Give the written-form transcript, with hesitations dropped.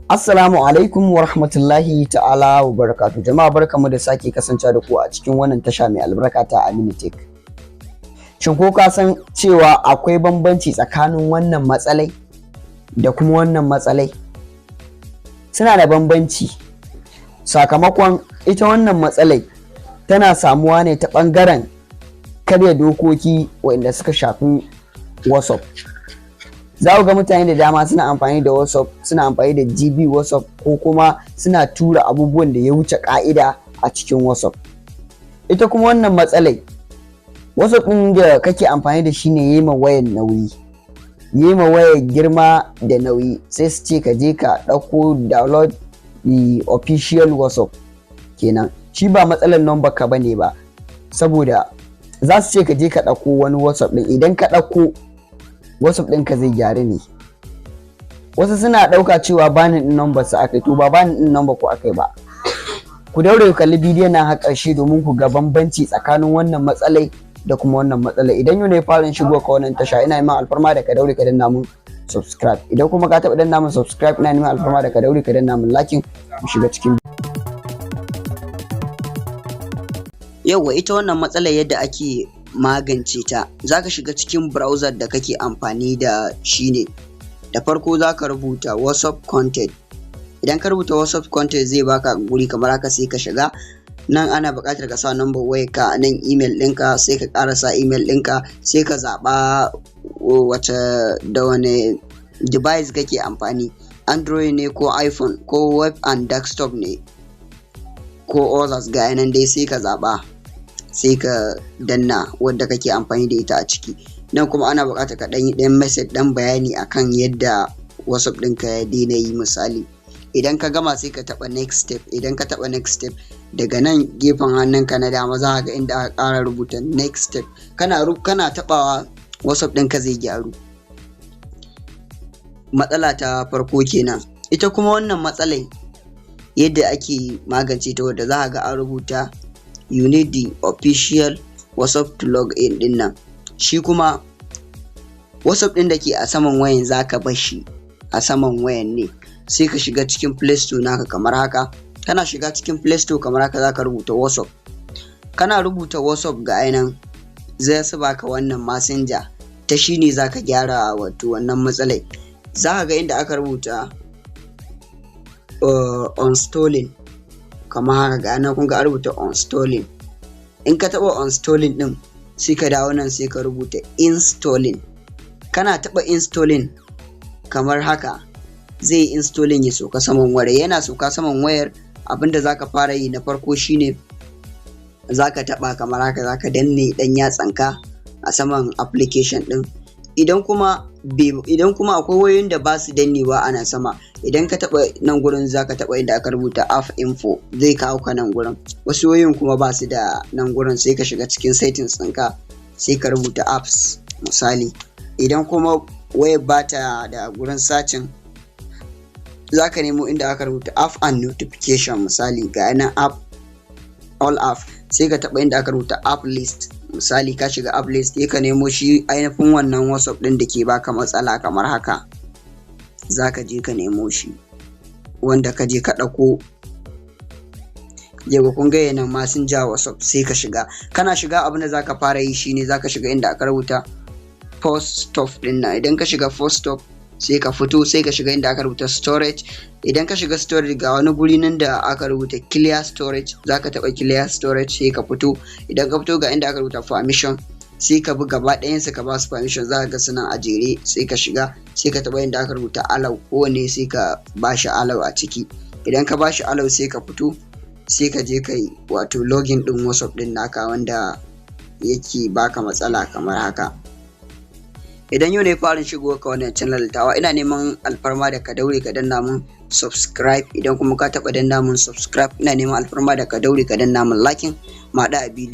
Assalamu alaikum wa rahmatullahi ta'ala wa barakatu. Jama'a barkamu da sake kasance da ku a cikin wannan tasha mai albarka ta Aminu Tech. Shin ko ka san cewa akwai bambanci tsakanin wannan matsalai da kuma wannan matsalai? Suna da bambanci sakamakon ita wannan matsalai tana samuwa ne ta ɓangaren karya dokoki waɗanda suka shafi WhatsApp. Za ku ga mutane da dama suna amfani da WhatsApp, suna amfani da GB WhatsApp ko kuma suna tura abubuwan da ya wuce ƙa'ida a cikin WhatsApp. Ita kuma wannan matsalai, WhatsApp ɗin da kake amfani da shi ne ya yi ma wayar nauyi, ya yi ma wayar girma da nauyi, sai su ce ka je ka ɗauko download the official WhatsApp kenan. Shi ba matsalar number ka bane ba, saboda za su ce ka je ka ɗauko wani WhatsApp ɗin. Idan ka ɗauko WhatsApp ɗinka zai gyaru ne. Wasu suna ɗauka cewa banin ɗin number su aka yi, to ba banin ɗin number ku aka yi ba. Ku daure ku kalli bidiyon nan har ƙarshe domin ku ga bambanci tsakanin wannan matsalai da kuma wannan matsalai. Idan yau ne farin shigo ka wannan tasha, ina neman alfarma da ka daure ka danna mun subscribe. Idan kuma ka taɓa danna mun subscribe, ina neman alfarma da ka daure ka danna mun like mu shiga cikin. Yauwa, ita wannan matsalar yadda ake magance ta, za ka shiga cikin browser da kake amfani da shi ne. Da farko za ka rubuta WhatsApp content. Idan ka rubuta WhatsApp content zai baka guri kamar haka, sai ka shiga nan. Ana buƙatar ka sa number wayarka, nan email ɗinka, sai ka ƙara sa email ɗinka, sai ka zaɓa da wani device kake amfani, Android ne ko iPhone ko web and desktop ne ko others, ga nan dai sai ka zaɓa, sai ka danna wadda kake amfani da ita a ciki. Nan kuma ana buƙatar ka ɗan message, ɗan bayani akan yadda WhatsApp ɗinka ya daina yi misali. Idan ka gama sai ka taɓa next step. Idan ka taɓa next step, daga nan gefen hannunka na dama za ka ga inda aka ƙara rubuta next step. Kana taɓawa WhatsApp ɗinka zai gyaru. Matsala ta farko kenan. Ita kuma wannan matsalai yadda ake magance ta, wadda za ka ga an rubuta you need the official WhatsApp to log in din nan. Shi kuma WhatsApp din da ke a saman wayan za ka bar shi a saman wayan ne. Sai ka shiga cikin Play Store naka kamar haka. Kana shiga cikin Play Store kamar haka, za ka rubuta WhatsApp. Kana rubuta WhatsApp ga nan zai su baka wannan messenger, ta shi ne za ka gyara wato wannan matsalai. Za ka ga inda aka rubuta uninstalling kamar haka, ga nan kun ga rubuta uninstalling. In ka taɓa uninstalling ɗin, sai ka dawo nan sai ka rubuta installing. Kana taɓa installing kamar haka, zai yi installing ya sauka saman wayar. Yana sauka saman wayar, abinda za ka fara yi na farko shine za ka taɓa kamar haka, za ka danne ɗan yatsanka a saman application ɗin. Idan kuma akwai wayoyin da ba su dannewa ana sama, idan ka taɓa nan gurin za ka taɓa inda aka rubuta app info, zai kawo ka nan gurin. Wasu wayoyin kuma ba su da nan gurin, sai ka shiga cikin settings ɗinka, sai ka rubuta apps misali. Idan kuma wayar ba ta da gurin sacin, za ka nemo inda aka rubuta app and notification misali, ga nan app, all app, sai ka taɓa inda aka rubuta app list misali. Ka shiga app list, sai ka nemo shi ainihin wannan WhatsApp ɗin da ke baka matsala kamar haka. Za ka je ka nemo shi wanda ka je ka ɗauko. Yau kun ga yana messenger WhatsApp, sai ka shiga. Kana shiga, abin da za ka fara yi shine za ka shiga inda aka rubuta post stop ɗin nan. Idan ka shiga post stop, sai ka fito, sai ka shiga inda aka rubuta storage. Idan ka shiga storage, ga wani guri nan da aka rubuta clear storage, za ka taɓa clear storage, sai ka fito. Idan ka fito, ga inda aka rubuta permission, sai ka bi gaba ɗayansu ka ba su permission, za ka ga suna a jere. Sai ka shiga, sai ka taɓa inda aka rubuta allow, kowane sai ka ba shi allow a ciki. Idan ka ba shi allow, sai ka fito, sai ka je kai wato login ɗin WhatsApp ɗin naka wanda yake baka matsala kamar haka. Idan yau ne farin shigo ka wannan channel tawa, ina neman alfarma da ka daure ka danna mun subscribe. Idan kuma ka taɓa danna mun subscribe, ina neman alfarma da ka daure ka danna mun like. Ma da a bidiyo.